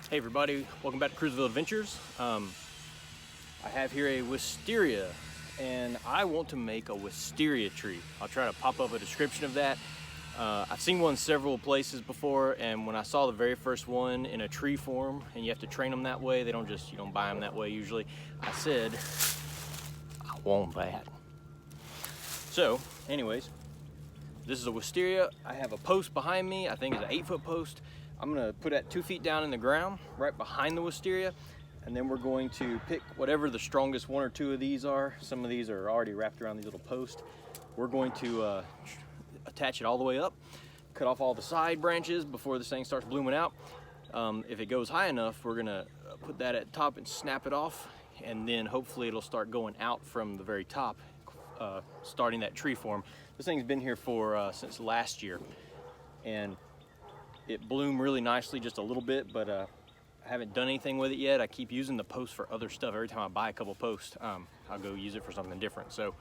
Hey everybody, welcome back to Crewsville Adventures. I have here a wisteria and I want to make a wisteria tree. I'll try to pop up a description of that. I've seen one several places before, and when I saw the very first one in a tree form, and you have to train them that way, they don't just, you don't buy them that way usually, I said, I want that. So anyways, this is a wisteria. I have a post behind me. I think it's an 8-foot post. I'm gonna put that 2 feet down in the ground right behind the wisteria, and then we're going to pick whatever the strongest one or two of these are. Some of these are already wrapped around these little posts. We're going to attach it all the way up, cut off all the side branches before this thing starts blooming out. If it goes high enough, we're gonna put that at the top and snap it off, and then hopefully it'll start going out from the very top, starting that tree form. This thing's been here for since last year, and it bloomed really nicely just a little bit, but I haven't done anything with it yet. I keep using the post for other stuff. Every time I buy a couple posts, I'll go use it for something different. So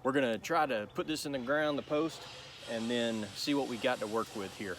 we're gonna try to put this in the ground, the post, and then see what we got to work with here.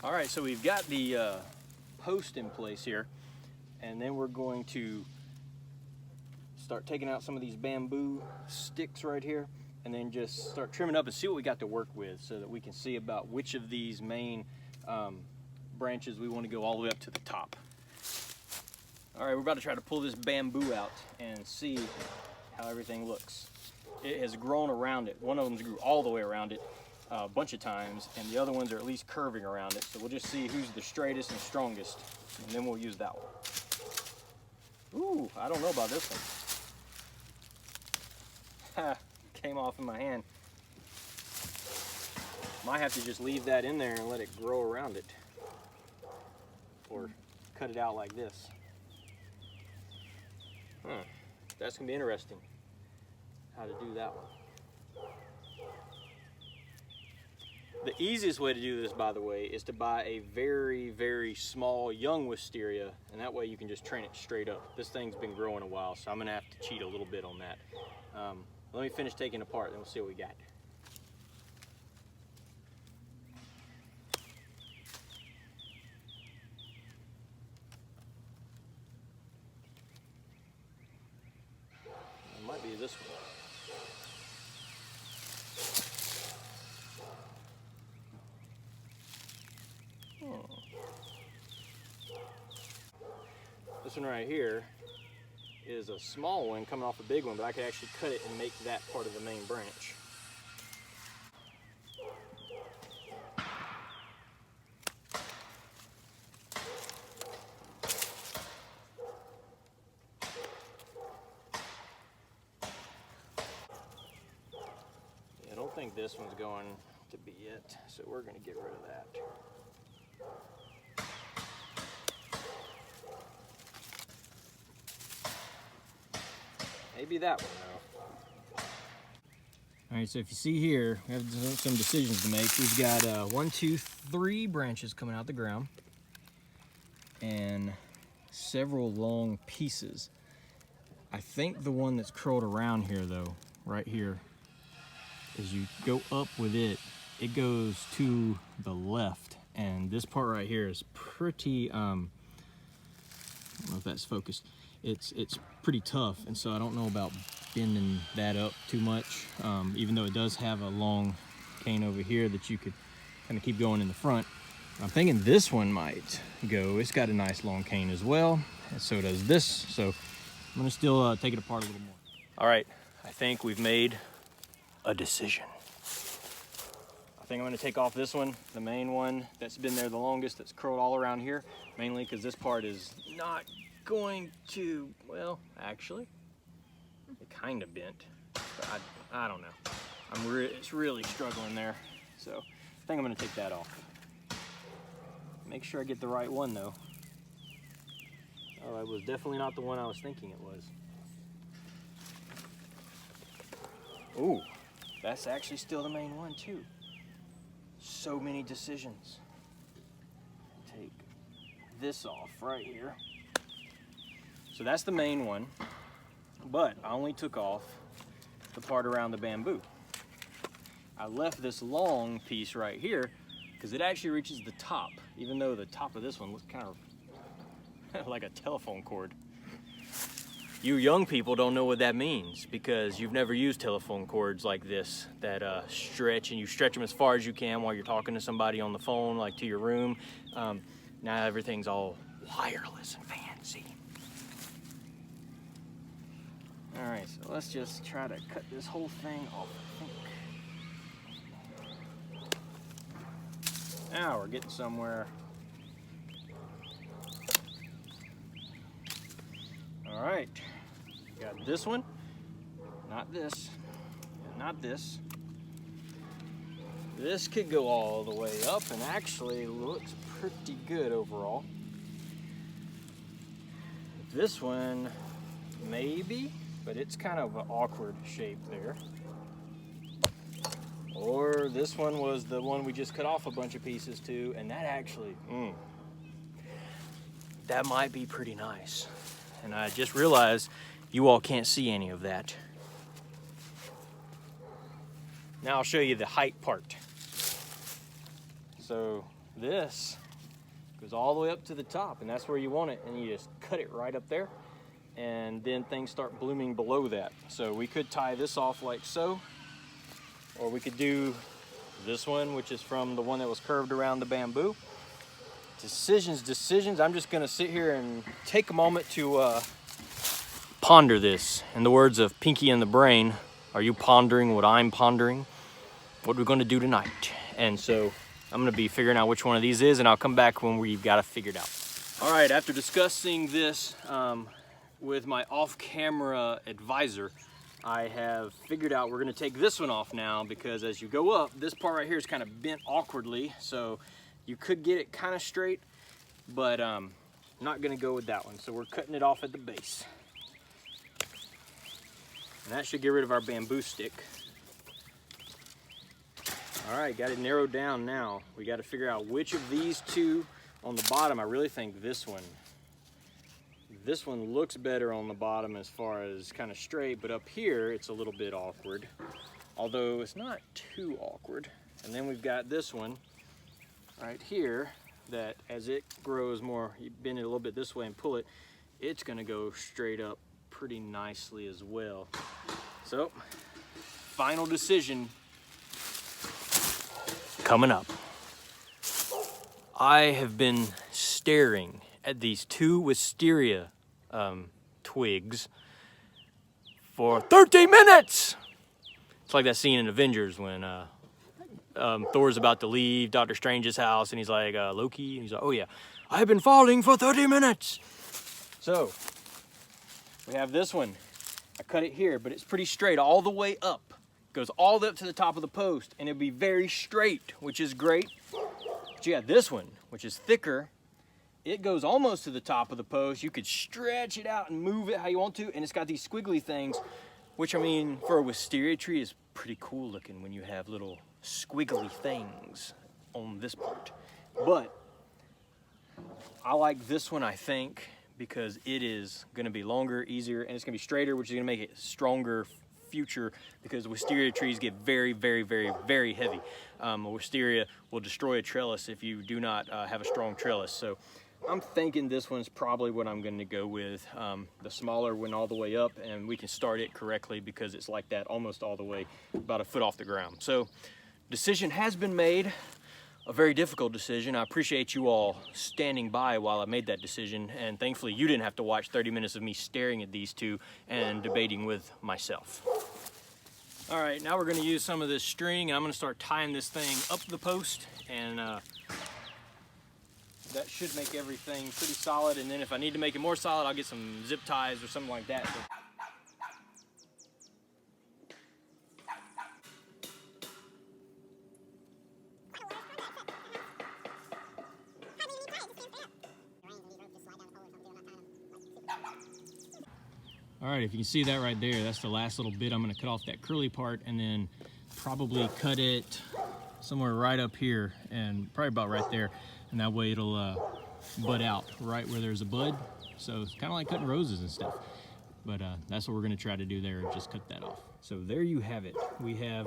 All right, so we've got the post in place here, and then we're going to start taking out some of these bamboo sticks right here, and then just start trimming up and see what we got to work with, so that we can see about which of these main branches we want to go all the way up to the top. All right, we're about to try to pull this bamboo out and see how everything looks. It has grown around it. One of them grew all the way around it a bunch of times, and the other ones are at least curving around it. So we'll just see who's the straightest and strongest, and then we'll use that one. Ooh, I don't know about this one. Ha, came off in my hand. Might have to just leave that in there and let it grow around it, or cut it out like this. That's gonna be interesting, how to do that one. The easiest way to do this, by the way, is to buy a very, very small young wisteria, and that way you can just train it straight up. This thing's been growing a while, so I'm gonna have to cheat a little bit on that. Let me finish taking it apart, then we'll see what we got. It might be this one. This one right here is a small one coming off a big one, but I could actually cut it and make that part of the main branch. Yeah, I don't think this one's going to be it, so we're going to get rid of that. Maybe that one though. All right, so if you see here, we have some decisions to make. We've got 1, 2, 3 branches coming out the ground, and several long pieces. I think the one that's curled around here though, right here, as you go up with it, it goes to the left, and this part right here is pretty, I don't know if that's focused. It's pretty tough, and so I don't know about bending that up too much, even though it does have a long cane over here that you could kind of keep going in the front. I'm thinking this one might go. It's got a nice long cane as well, and so does this. So I'm gonna still take it apart a little more. All right, I think we've made a decision. I think I'm gonna take off this one, the main one that's been there the longest, that's curled all around here, mainly because this part is not going to, well, actually, it kind of bent, but I don't know. It's really struggling there. So I think I'm gonna take that off. Make sure I get the right one though. Oh, it was definitely not the one I was thinking it was. Ooh, that's actually still the main one too. So many decisions. Take this off right here. So that's the main one, but I only took off the part around the bamboo. I left this long piece right here because it actually reaches the top, even though the top of this one looks kind of like a telephone cord. You young people don't know what that means because you've never used telephone cords like this that stretch, and you stretch them as far as you can while you're talking to somebody on the phone, like to your room. Now everything's all wireless and fancy. All right, so let's just try to cut this whole thing off, I think. Now we're getting somewhere. All right, got this one, not this, not this. This could go all the way up and actually looks pretty good overall. This one, maybe, but it's kind of an awkward shape there. Or this one was the one we just cut off a bunch of pieces to, and that actually, that might be pretty nice. And I just realized you all can't see any of that. Now I'll show you the height part. So this goes all the way up to the top, and that's where you want it, and you just cut it right up there, and then things start blooming below that. So we could tie this off like so, or we could do this one, which is from the one that was curved around the bamboo. Decisions. I'm just gonna sit here and take a moment to ponder this. In the words of Pinky and the Brain, are you pondering what I'm pondering? What we're gonna do tonight. And so I'm gonna be figuring out which one of these is, and I'll come back when we've got it figured out. All right, after discussing this with my off-camera advisor, I have figured out we're gonna take this one off now, because as you go up, this part right here is kind of bent awkwardly, so you could get it kind of straight, but not gonna go with that one. So we're cutting it off at the base. And that should get rid of our bamboo stick. All right, got it narrowed down now. We got to figure out which of these two on the bottom. I really think this one looks better on the bottom as far as kind of straight, but up here it's a little bit awkward, although it's not too awkward. And then we've got this one right here that as it grows more, you bend it a little bit this way and pull it, it's gonna go straight up pretty nicely as well. So, final decision coming up. I have been staring at these two wisteria twigs for 13 minutes. It's like that scene in Avengers when Thor's about to leave Dr. Strange's house, and he's like, Loki, and he's like, oh yeah, I've been falling for 30 minutes. So, we have this one. I cut it here, but it's pretty straight all the way up. Goes all the way up to the top of the post, and it'll be very straight, which is great. But you got this one, which is thicker. It goes almost to the top of the post. You could stretch it out and move it how you want to, and it's got these squiggly things, which, I mean, for a wisteria tree is pretty cool looking when you have little squiggly things on this part. But I like this one, I think, because it is gonna be longer, easier, and it's gonna be straighter, which is gonna make it stronger future, because wisteria trees get very, very, very, very heavy. A wisteria will destroy a trellis if you do not have a strong trellis. So I'm thinking this one's probably what I'm going to go with. The smaller one all the way up, and we can start it correctly because it's like that almost all the way, about a foot off the ground. So decision has been made. a very difficult decision. I appreciate you all standing by while I made that decision, and thankfully you didn't have to watch 30 minutes of me staring at these two and debating with myself. All right, now we're gonna use some of this string, and I'm gonna start tying this thing up the post, and that should make everything pretty solid. And then if I need to make it more solid, I'll get some zip ties or something like that. All right, if you can see that right there, that's the last little bit. I'm gonna cut off that curly part and then probably cut it somewhere right up here and probably about right there. And that way it'll bud out right where there's a bud. So it's kind of like cutting roses and stuff. But that's what we're gonna try to do there, just cut that off. So there you have it. We have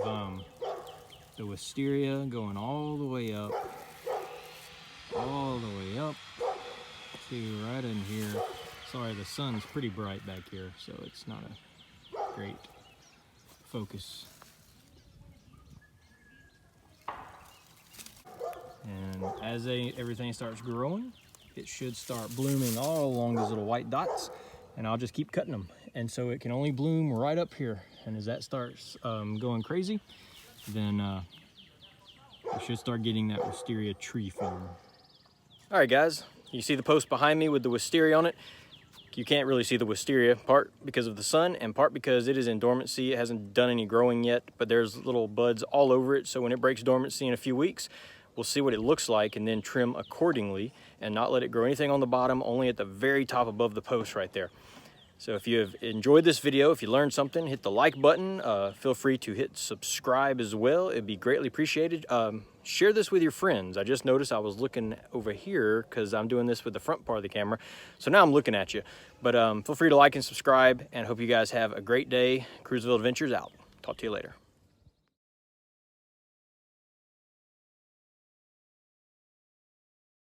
the wisteria going all the way up to right in here. Sorry, the sun's pretty bright back here, so it's not a great focus. And as everything starts growing, it should start blooming all along these little white dots, and I'll just keep cutting them. And so it can only bloom right up here. And as that starts going crazy, then we should start getting that wisteria tree form. All right, guys, you see the post behind me with the wisteria on it. You can't really see the wisteria, part because of the sun and part because it is in dormancy. It hasn't done any growing yet, but there's little buds all over it. So when it breaks dormancy in a few weeks, we'll see what it looks like and then trim accordingly and not let it grow anything on the bottom, only at the very top above the post right there. So if you have enjoyed this video, if you learned something, hit the like button. Feel free to hit subscribe as well. It'd be greatly appreciated. Share this with your friends. I just noticed I was looking over here because I'm doing this with the front part of the camera. So now I'm looking at you. But feel free to like and subscribe, and hope you guys have a great day. Crewsville Adventures out. Talk to you later.